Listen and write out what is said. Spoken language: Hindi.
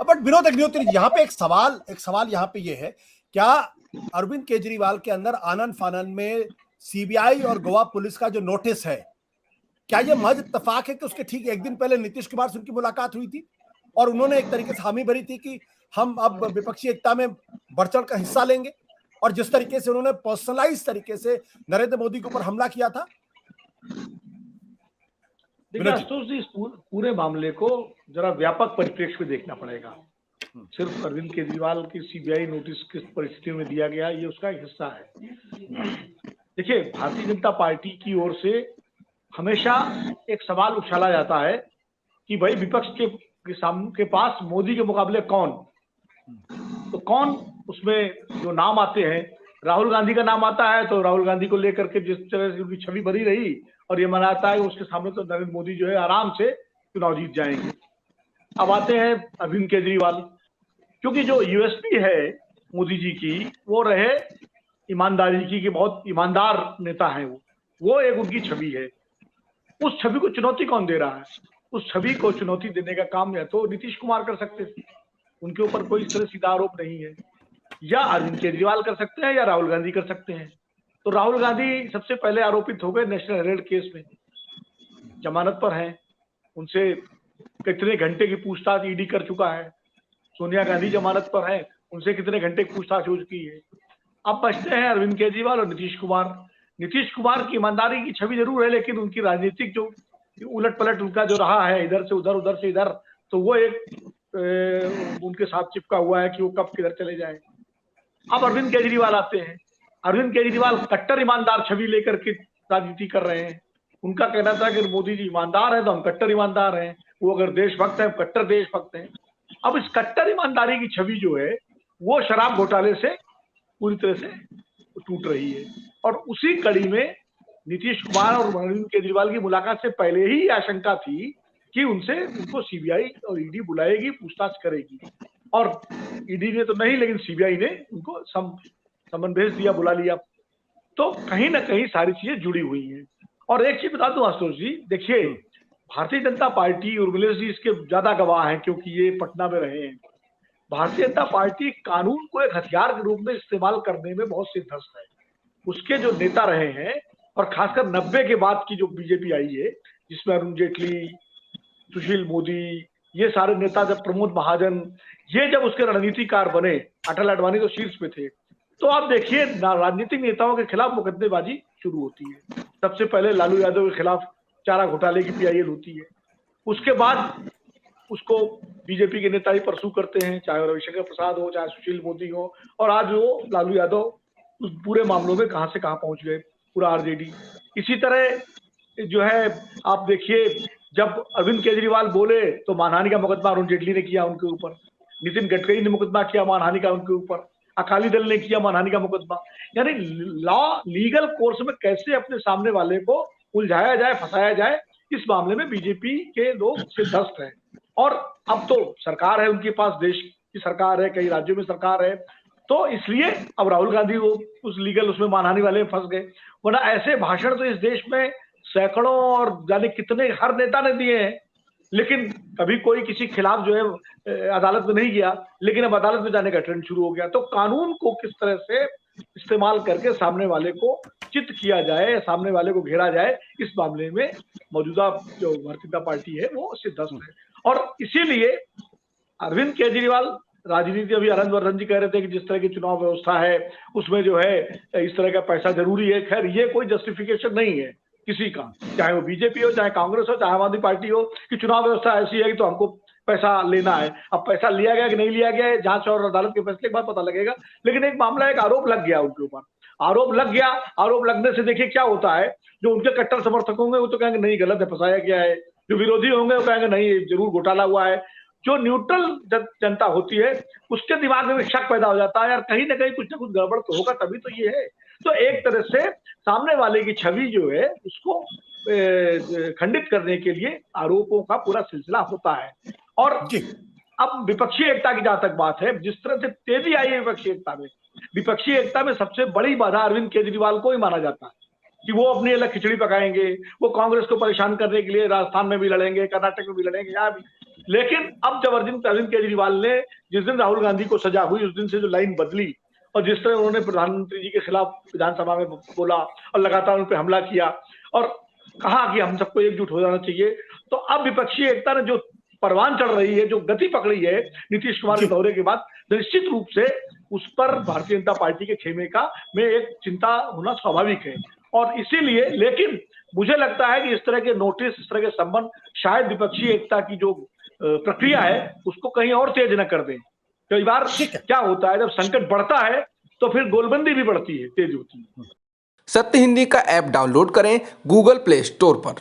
बट विनोद अग्निहोत्री, यहाँ पे एक सवाल यहाँ पे ये है, क्या अरविंद केजरीवाल के अंदर आनन फानन में सीबीआई और गोवा पुलिस का जो नोटिस है, क्या ये महज इत्तेफाक है कि उसके ठीक एक दिन पहले नीतीश कुमार से उनकी मुलाकात हुई थी और उन्होंने एक तरीके से हामी भरी थी कि हम अब विपक्षी एकता में बढ़ चढ़ कर हिस्सा लेंगे, और जिस तरीके से उन्होंने पर्सनलाइज तरीके से नरेंद्र मोदी के ऊपर हमला किया था? देखिए आशुतोष जी, इस पूरे मामले को जरा व्यापक परिप्रेक्ष्य में देखना पड़ेगा। सिर्फ अरविंद केजरीवाल की सीबीआई नोटिस किस परिस्थिति में दिया गया, ये उसका एक हिस्सा है। देखिए, भारतीय जनता पार्टी की ओर से हमेशा एक सवाल उछाला जाता है कि भाई विपक्ष के पास मोदी के मुकाबले कौन, तो कौन उसमें जो नाम आते हैं, राहुल गांधी का नाम आता है तो राहुल गांधी को लेकर के जिस तरह से उनकी छवि बनी रही, और ये मनाता है उसके सामने तो नरेंद्र मोदी जो है आराम से चुनाव जीत जाएंगे। अब आते हैं अरविंद केजरीवाल, क्योंकि जो यूएसपी है मोदी जी की वो रहे ईमानदारी की, कि बहुत ईमानदार नेता है वो एक उनकी छवि है। उस छवि को चुनौती कौन दे रहा है? उस छवि को चुनौती देने का काम या तो नीतीश कुमार कर सकते थे, उनके ऊपर कोई इस तरह सीधा आरोप नहीं है, या अरविंद केजरीवाल कर सकते हैं, या राहुल गांधी कर सकते हैं। तो राहुल गांधी सबसे पहले आरोपित हो गए नेशनल हेराल्ड केस में, जमानत पर हैं, उनसे कितने घंटे की पूछताछ ईडी कर चुका है। सोनिया गांधी जमानत पर है, उनसे कितने घंटे की पूछताछ हो चुकी है। अब बचते हैं अरविंद केजरीवाल और नीतीश कुमार। नीतीश कुमार की ईमानदारी की छवि जरूर है, लेकिन उनकी राजनीतिक जो उलट पलट उनका जो रहा है, इधर से उधर उधर से इधर, तो वो एक उनके साथ चिपका हुआ है कि वो कब किधर चले जाए। अब अरविंद केजरीवाल आते हैं। अरविंद केजरीवाल कट्टर ईमानदार छवि लेकर के राजनीति कर रहे हैं। उनका कहना था कि मोदी जी ईमानदार है तो हम कट्टर ईमानदार हैं, वो अगर देशभक्त है कट्टर देशभक्त हैं। अब इस कट्टर ईमानदारी की छवि जो है वो शराब घोटाले से पूरी तरह से टूट रही है, और उसी कड़ी में नीतीश कुमार और अरविंद केजरीवाल की मुलाकात से पहले ही आशंका थी कि उनको सीबीआई और ईडी बुलाएगी, पूछताछ करेगी, और ईडी ने तो नहीं, लेकिन सीबीआई ने उनको समन भेज दिया, बुला लिया। तो कहीं ना कहीं सारी चीजें जुड़ी हुई हैं। और एक चीज बता दूं आशुतोष जी, देखिए भारतीय जनता पार्टी, उर्मिलेश जी इसके ज्यादा गवाह हैं क्योंकि ये पटना में रहे हैं, भारतीय जनता पार्टी कानून को एक हथियार के रूप में इस्तेमाल करने में बहुत सिद्धहस्त है। उसके जो नेता रहे हैं, और खासकर 90 के बाद की जो बीजेपी आई है, जिसमें अरुण जेटली, सुशील मोदी, ये सारे नेता, जब प्रमोद महाजन, ये जब उसके रणनीतिकार बने, अटल अडवाणी तो शीर्ष पे थे, तो आप देखिए राजनीतिक नेताओं के खिलाफ मुकदमेबाजी शुरू होती है। सबसे पहले लालू यादव के खिलाफ चारा घोटाले की पीआईएल होती है, उसके बाद उसको बीजेपी के नेता ही परसू करते हैं, चाहे रविशंकर प्रसाद हो, चाहे सुशील मोदी हो, और आज वो लालू यादव उस पूरे मामलों में कहां से कहां पहुंच गए, पूरा आरजेडी। इसी तरह जो है आप देखिए, जब अरविंद केजरीवाल बोले तो मानहानि का मुकदमा अरुण जेटली ने किया उनके ऊपर, नितिन गडकरी ने मुकदमा किया मानहानि का उनके ऊपर, अकाली दल ने किया मानहानि का मुकदमा। यानी लॉ लीगल कोर्स में कैसे अपने सामने वाले को उलझाया जाए, फंसाया जाए, इस मामले में बीजेपी के लोग सिद्धहस्त हैं। और अब तो सरकार है उनके पास, देश की सरकार है, कई राज्यों में सरकार है, तो इसलिए अब राहुल गांधी वो उस लीगल उसमें मानहानि वाले में फंस गए। वरना ऐसे भाषण तो इस देश में सैकड़ों और जाने कितने हर नेता ने दिए हैं, लेकिन कभी कोई किसी खिलाफ जो है अदालत में नहीं गया, लेकिन अब अदालत में जाने का ट्रेंड शुरू हो गया। तो कानून को किस तरह से इस्तेमाल करके सामने वाले को चित किया जाए, सामने वाले को घेरा जाए, इस मामले में मौजूदा जो भारतीय जनता पार्टी है वो सिद्धहस्त है। और इसीलिए अरविंद केजरीवाल राजनीति, अभी आनंद वर्धन जी कह रहे थे कि जिस तरह की चुनाव व्यवस्था है उसमें जो है इस तरह का पैसा जरूरी है। खैर ये कोई जस्टिफिकेशन नहीं है किसी का, चाहे वो बीजेपी हो, चाहे कांग्रेस हो, चाहे आम आदमी पार्टी हो, कि चुनाव व्यवस्था ऐसी है कि तो हमको पैसा लेना है। अब पैसा लिया गया कि नहीं लिया गया है, जांच और अदालत के फैसले के बाद पता लगेगा। लेकिन एक मामला, एक आरोप लग गया उनके ऊपर, आरोप लग गया। आरोप लगने से देखिए क्या होता है, जो उनके कट्टर समर्थक होंगे वो तो कहेंगे नहीं गलत है, फंसाया गया है, जो विरोधी होंगे वो कहेंगे नहीं जरूर घोटाला हुआ है। जो न्यूट्रल जनता होती है उसके दिमाग में भी शक पैदा हो जाता है, यार कहीं ना कहीं कुछ ना कुछ गड़बड़ तो होगा, तभी तो ये है। तो एक तरह से सामने वाले की छवि जो है उसको खंडित करने के लिए आरोपों का पूरा सिलसिला होता है। और अब विपक्षी एकता की जहां तक बात है, जिस तरह से तेजी आई है विपक्षी एकता में सबसे बड़ी बाधा अरविंद केजरीवाल को ही माना जाता है कि वो अपनी अलग खिचड़ी पकाएंगे, वो कांग्रेस को परेशान करने के लिए राजस्थान में भी लड़ेंगे, कर्नाटक में भी लड़ेंगे, यहाँ भी। लेकिन अब जब अरविंद केजरीवाल ने जिस दिन राहुल गांधी को सजा हुई उस दिन से जो लाइन बदली और जिस तरह उन्होंने प्रधानमंत्री जी के खिलाफ विधानसभा में बोला और लगातार उन पर हमला किया और कहा कि हम सबको एकजुट हो जाना चाहिए, तो अब विपक्षी एकता ने जो परवान चढ़ रही है, जो गति पकड़ी है नीतीश कुमार के दौरे के बाद, निश्चित रूप से उस पर भारतीय जनता पार्टी के खेमे का में एक चिंता होना स्वाभाविक है। और इसीलिए, लेकिन मुझे लगता है कि इस तरह के नोटिस, इस तरह के संबंध शायद विपक्षी एकता की जो प्रक्रिया है उसको कहीं और तेज न कर दें। कई बार क्या होता है, जब संकट बढ़ता है तो फिर गोलबंदी भी बढ़ती है, तेज होती है। सत्य हिंदी का ऐप डाउनलोड करें गूगल प्ले स्टोर पर।